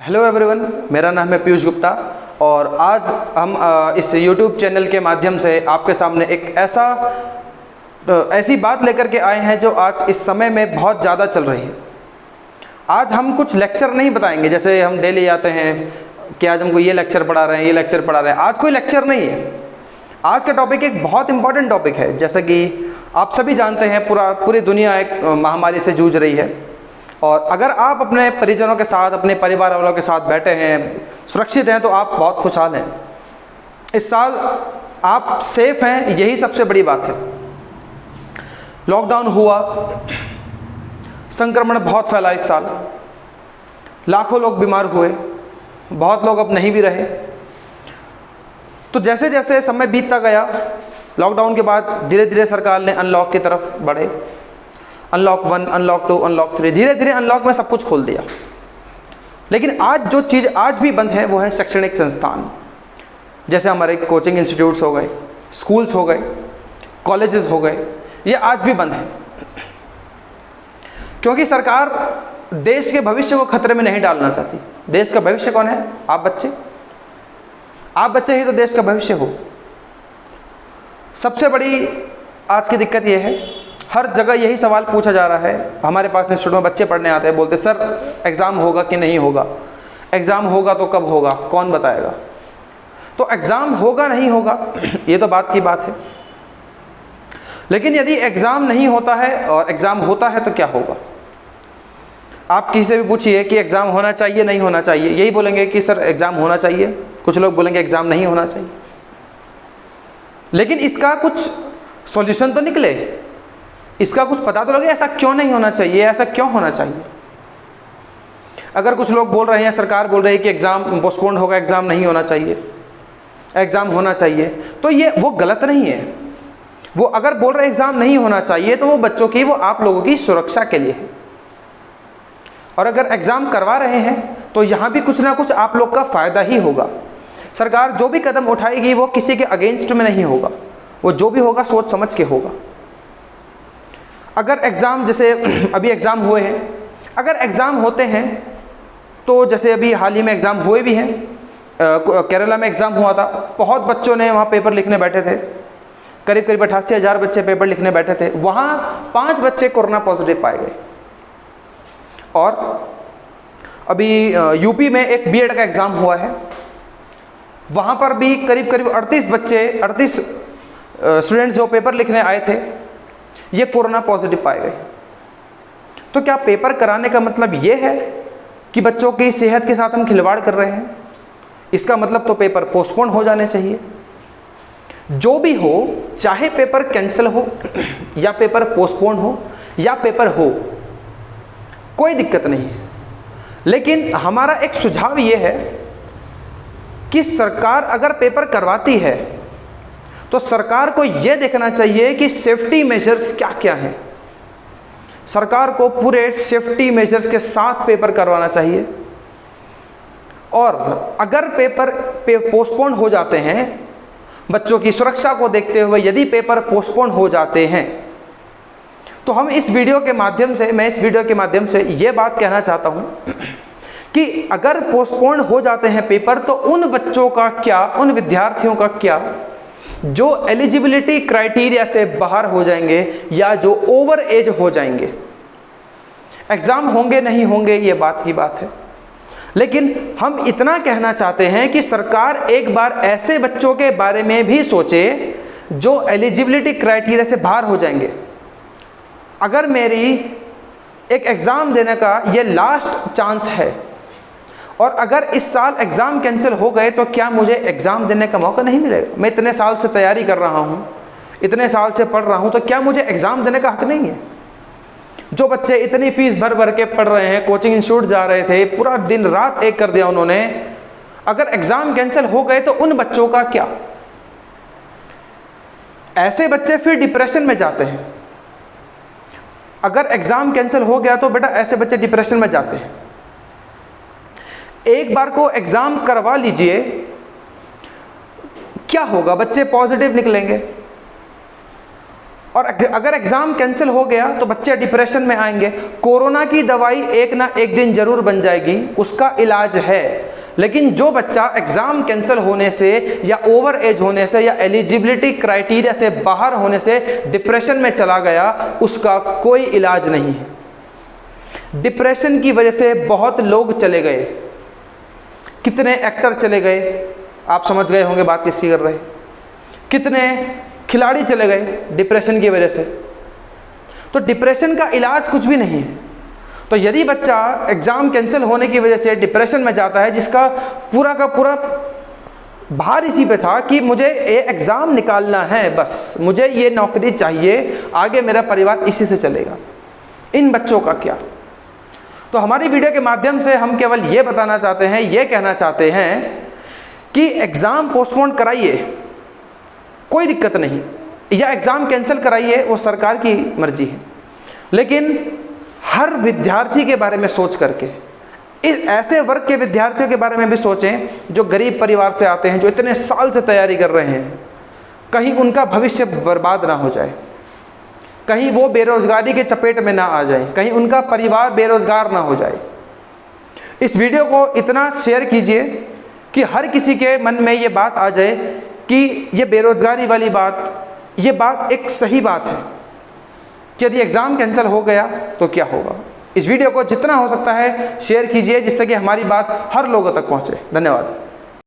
Hello everyone, मेरा नाम है पीयूष गुप्ता और आज हम इस यूट्यूब चैनल के माध्यम से आपके सामने एक ऐसी बात लेकर के आए हैं जो आज इस समय में बहुत ज़्यादा चल रही है। आज हम कुछ लेक्चर नहीं बताएंगे जैसे हम डेली आते हैं कि आज हमको ये लेक्चर पढ़ा रहे हैं, ये लेक्चर पढ़ा रहे हैं। आज कोई लेक्चर नहीं है। आज का टॉपिक एक बहुत इंपॉर्टेंट टॉपिक है। जैसे कि आप सभी जानते हैं पूरी दुनिया एक महामारी से जूझ रही है और अगर आप अपने परिजनों के साथ, अपने परिवार वालों के साथ बैठे हैं, सुरक्षित हैं, तो आप बहुत खुशहाल हैं। इस साल आप सेफ हैं, यही सबसे बड़ी बात है। लॉकडाउन हुआ, संक्रमण बहुत फैला इस साल, लाखों लोग बीमार हुए, बहुत लोग अब नहीं भी रहे। तो जैसे जैसे समय बीतता गया, लॉकडाउन के बाद धीरे धीरे सरकार ने अनलॉक की तरफ बढ़े। अनलॉक 1, अनलॉक 2, अनलॉक 3, धीरे धीरे अनलॉक में सब कुछ खोल दिया। लेकिन आज जो चीज़ आज भी बंद है वो है शैक्षणिक संस्थान। जैसे हमारे कोचिंग इंस्टीट्यूट्स हो गए, स्कूल्स हो गए, कॉलेजेस हो गए, ये आज भी बंद है। क्योंकि सरकार देश के भविष्य को खतरे में नहीं डालना चाहती। देश का भविष्य कौन है? आप बच्चे। आप बच्चे ही तो देश का भविष्य हो। सबसे बड़ी आज की दिक्कत यह है, हर जगह यही सवाल पूछा जा रहा है। हमारे पास इंस्टीट्यूट में बच्चे पढ़ने आते हैं, बोलते सर एग्ज़ाम होगा कि नहीं होगा, एग्ज़ाम होगा तो कब होगा, कौन बताएगा। तो एग्ज़ाम होगा नहीं होगा ये तो बात की बात है। लेकिन यदि एग्ज़ाम नहीं होता है और एग्ज़ाम होता है तो क्या होगा? आप किसी से भी पूछिए कि एग्ज़ाम होना चाहिए नहीं होना चाहिए, यही बोलेंगे कि सर एग्ज़ाम होना चाहिए। कुछ लोग बोलेंगे एग्ज़ाम नहीं होना चाहिए। लेकिन इसका कुछ सॉल्यूशन तो निकले, इसका कुछ पता तो लगे ऐसा क्यों नहीं होना चाहिए, ऐसा क्यों होना चाहिए। अगर कुछ लोग बोल रहे हैं, सरकार बोल रही है कि एग्ज़ाम पोस्टपोन होगा, एग्ज़ाम नहीं होना चाहिए, एग्ज़ाम होना चाहिए, तो वो गलत नहीं है। वो अगर बोल रहे एग्ज़ाम नहीं होना चाहिए तो वो बच्चों की, वो आप लोगों की सुरक्षा के लिए है। और अगर एग्ज़ाम करवा रहे हैं तो यहाँ भी कुछ ना कुछ आप लोग का फ़ायदा ही होगा। सरकार जो भी कदम उठाएगी वो किसी के अगेंस्ट में नहीं होगा, वो जो भी होगा सोच समझ के होगा। अगर एग्ज़ाम, जैसे अभी एग्ज़ाम हुए हैं, अगर एग्ज़ाम होते हैं तो जैसे अभी हाल ही में एग्ज़ाम हुए भी हैं, केरला में एग्ज़ाम हुआ था, बहुत बच्चों ने वहाँ पेपर लिखने बैठे थे। करीब 88,000 बच्चे पेपर लिखने बैठे थे। वहाँ 5 बच्चे कोरोना पॉजिटिव पाए गए। और अभी यूपी में एक बीएड का एग्ज़ाम हुआ है, वहाँ पर भी करीब 38 स्टूडेंट्स जो पेपर लिखने आए थे, ये कोरोना पॉजिटिव पाए गए। तो क्या पेपर कराने का मतलब ये है कि बच्चों की सेहत के साथ हम खिलवाड़ कर रहे हैं? इसका मतलब तो पेपर पोस्टपोन हो जाने चाहिए। जो भी हो, चाहे पेपर कैंसिल हो या पेपर पोस्टपोन हो या पेपर हो, कोई दिक्कत नहीं है। लेकिन हमारा एक सुझाव ये है कि सरकार अगर पेपर करवाती है तो सरकार को यह देखना चाहिए कि सेफ्टी मेजर्स क्या क्या हैं। सरकार को पूरे सेफ्टी मेजर्स के साथ पेपर करवाना चाहिए। और अगर पेपर पोस्टपोन हो जाते हैं, बच्चों की सुरक्षा को देखते हुए यदि पेपर पोस्टपोन हो जाते हैं, तो मैं इस वीडियो के माध्यम से ये बात कहना चाहता हूँ कि अगर पोस्टपोन हो जाते हैं पेपर, तो उन बच्चों का क्या, उन विद्यार्थियों का क्या जो एलिजिबिलिटी क्राइटेरिया से बाहर हो जाएंगे या जो ओवर एज हो जाएंगे। एग्ज़ाम होंगे नहीं होंगे ये बात की बात है। लेकिन हम इतना कहना चाहते हैं कि सरकार एक बार ऐसे बच्चों के बारे में भी सोचे जो एलिजिबिलिटी क्राइटेरिया से बाहर हो जाएंगे। अगर मेरी एक एग्ज़ाम देने का ये लास्ट चांस है और अगर इस साल एग्ज़ाम कैंसिल हो गए तो क्या मुझे एग्ज़ाम देने का मौका नहीं मिलेगा? मैं इतने साल से तैयारी कर रहा हूँ, इतने साल से पढ़ रहा हूँ, तो क्या मुझे एग्ज़ाम देने का हक नहीं है? जो बच्चे इतनी फीस भर के पढ़ रहे हैं, कोचिंग इंस्टीट्यूट जा रहे थे, पूरा दिन रात एक कर दिया उन्होंने, अगर एग्ज़ाम कैंसिल हो गए तो उन बच्चों का क्या? ऐसे बच्चे फिर डिप्रेशन में जाते हैं। अगर एग्ज़ाम कैंसिल हो गया तो बेटा ऐसे बच्चे डिप्रेशन में जाते हैं। एक बार को एग्ज़ाम करवा लीजिए, क्या होगा? बच्चे पॉजिटिव निकलेंगे। और अगर एग्ज़ाम कैंसिल हो गया तो बच्चे डिप्रेशन में आएंगे। कोरोना की दवाई एक ना एक दिन ज़रूर बन जाएगी, उसका इलाज है, लेकिन जो बच्चा एग्ज़ाम कैंसिल होने से या ओवर एज होने से या एलिजिबिलिटी क्राइटेरिया से बाहर होने से डिप्रेशन में चला गया, उसका कोई इलाज नहीं है। डिप्रेशन की वजह से बहुत लोग चले गए, कितने एक्टर चले गए, आप समझ गए होंगे बात किसकी कर रहे हैं। कितने खिलाड़ी चले गए डिप्रेशन की वजह से। तो डिप्रेशन का इलाज कुछ भी नहीं है। तो यदि बच्चा एग्ज़ाम कैंसिल होने की वजह से डिप्रेशन में जाता है, जिसका पूरा का पूरा भार इसी पे था कि मुझे ये एग्ज़ाम निकालना है, बस मुझे ये नौकरी चाहिए, आगे मेरा परिवार इसी से चलेगा, इन बच्चों का क्या। तो हमारी वीडियो के माध्यम से हम केवल ये बताना चाहते हैं, ये कहना चाहते हैं कि एग्ज़ाम पोस्टपोन कराइए, कोई दिक्कत नहीं, या एग्ज़ाम कैंसिल कराइए, वो सरकार की मर्जी है, लेकिन हर विद्यार्थी के बारे में सोच करके, इस ऐसे वर्ग के विद्यार्थियों के बारे में भी सोचें जो गरीब परिवार से आते हैं, जो इतने साल से तैयारी कर रहे हैं, कहीं उनका भविष्य बर्बाद ना हो जाए, कहीं वो बेरोजगारी के चपेट में ना आ जाए, कहीं उनका परिवार बेरोजगार ना हो जाए। इस वीडियो को इतना शेयर कीजिए कि हर किसी के मन में ये बात आ जाए कि ये बेरोजगारी वाली बात, ये बात एक सही बात है कि यदि एग्ज़ाम कैंसिल हो गया तो क्या होगा। इस वीडियो को जितना हो सकता है शेयर कीजिए, जिससे कि हमारी बात हर लोगों तक पहुंचे। धन्यवाद।